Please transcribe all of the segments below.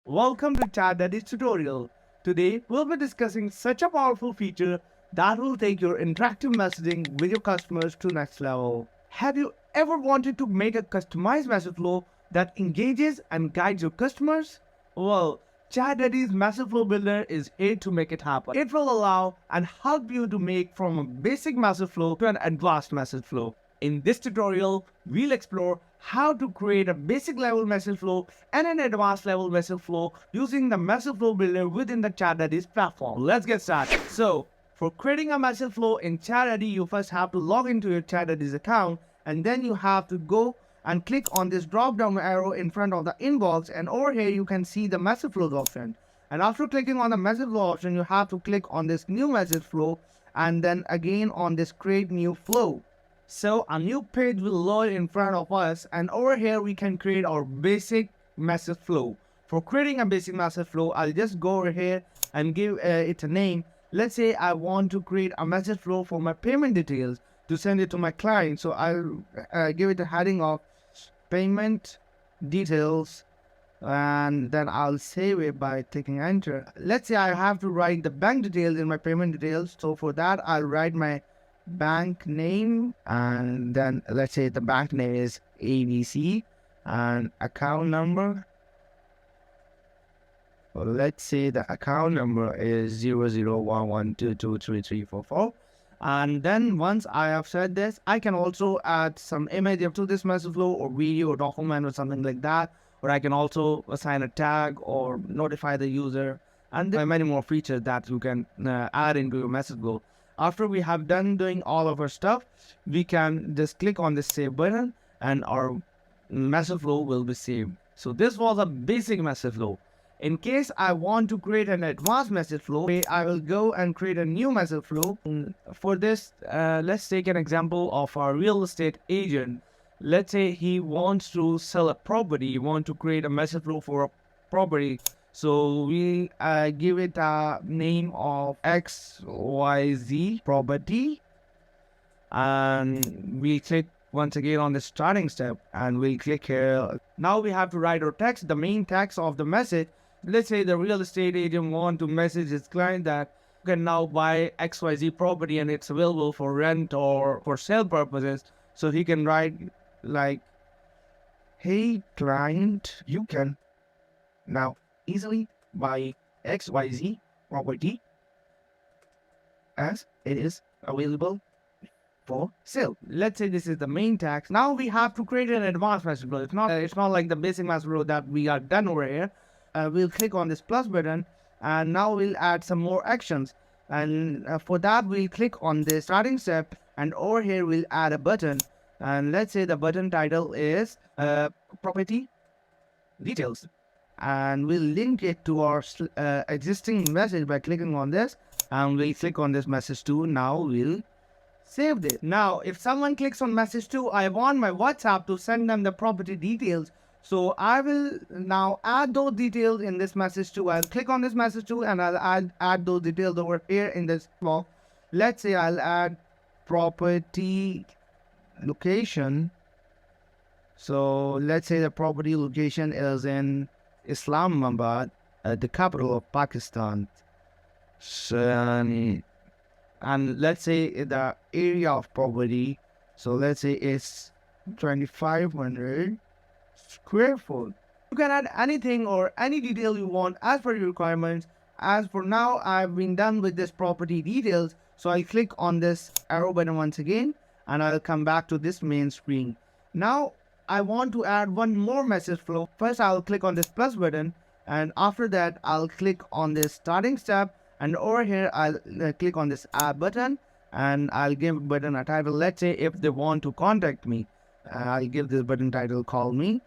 Welcome to ChatDaddy's tutorial. Today, we'll be discussing such a powerful feature that will take your interactive messaging with your customers to next level. Have you ever wanted to make a customized message flow that engages and guides your customers? Well, ChatDaddy's Message Flow Builder is here to make it happen. It will allow and help you to make from a basic message flow to an advanced message flow. In this tutorial, we'll explore how to create a basic level message flow and an advanced level message flow using the message flow builder within the ChatDaddy's platform. Let's get started. So, for creating a message flow in ChatDaddy, you first have to log into your ChatDaddy's account, and then you have to go and click on this drop down arrow in front of the inbox, and over here you can see the message flow option. And after clicking on the message flow option, you have to click on this new message flow and then again on this create new flow. So a new page will load in front of us, and over here we can create our basic message flow. For creating a basic message flow, I'll just go over here and give it a name. Let's say I want to create a message flow for my payment details to send it to my client. So I'll give it a heading of payment details, and then I'll save it by clicking enter. Let's say I have to write the bank details in my payment details. So for that, I'll write my bank name, and then let's say the bank name is ABC, and account number, well, let's say the account number is 0011223344. And then once I have said this, I can also add some image to this message flow or video or document or something like that, or I can also assign a tag or notify the user, and there are many more features that you can add into your message flow. After we have done doing all of our stuff, we can just click on the save button and our message flow will be saved. So this was a basic message flow. In case I want to create an advanced message flow, I will go and create a new message flow. For this, let's take an example of our real estate agent. Let's say he wants to sell a property. He wants to create a message flow for a property. So we give it a name of XYZ property, and we click once again on the starting step, and we'll click here. Now we have to write our text, the main text of the message. Let's say the real estate agent want to message his client that you can now buy XYZ property and it's available for rent or for sale purposes. So he can write like, hey client, you can now easily buy XYZ property as it is available for sale. Let's say this is the main text. Now we have to create an advanced message flow. It's not like the basic message flow that we are done over here. We'll click on this plus button, and now we'll add some more actions. And for that, we'll click on the starting step, and over here we'll add a button. And let's say the button title is property details, and we'll link it to our existing message by clicking on this, and we'll click on this message 2. Now we'll save this. Now if someone clicks on message 2, I want my WhatsApp to send them the property details. So I will now add those details in this message 2. I'll click on this message 2 and I'll add those details over here in this box. Let's say I'll add property location. So let's say the property location is in Islamabad, the capital of Pakistan. So, and let's say the area of property. So let's say it's 2,500 square foot. You can add anything or any detail you want as per your requirements. As for now, I've been done with this property details. So I click on this arrow button once again, and I'll come back to this main screen. Now I want to add one more message flow. First, I'll click on this plus button, and after that, I'll click on this starting step, and over here, I'll click on this add button, and I'll give button a title. Let's say if they want to contact me, I'll give this button title call me,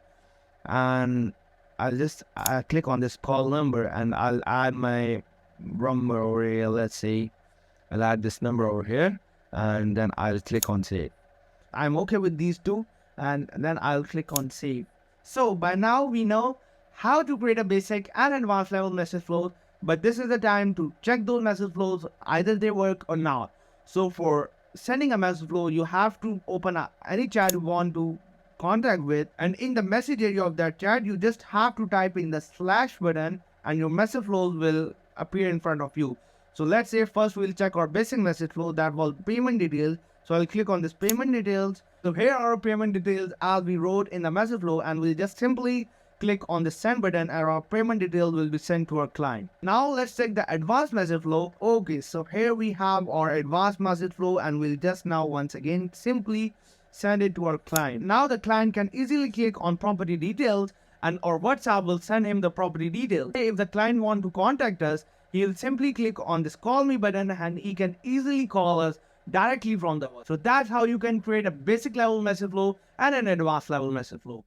and I'll just click on this call number, and I'll add my number over here. Let's say I'll add this number over here, and then I'll click on save. I'm okay with these two, and then I'll click on save. So by now we know how to create a basic and advanced level message flow, but this is the time to check those message flows, either they work or not. So for sending a message flow, you have to open up any chat you want to contact with, and in the message area of that chat, you just have to type in the slash button and your message flows will appear in front of you. So let's say first we'll check our basic message flow, that was payment details. So I'll click on this payment details. So here are our payment details as we wrote in the message flow, and we'll just simply click on the send button and our payment details will be sent to our client. Now let's check the advanced message flow. Okay, so here we have our advanced message flow, and we'll just now once again simply send it to our client. Now the client can easily click on property details, and our WhatsApp will send him the property details. If the client want to contact us, he'll simply click on this call me button and he can easily call us directly from the WhatsApp. So that's how you can create a basic level message flow and an advanced level message flow.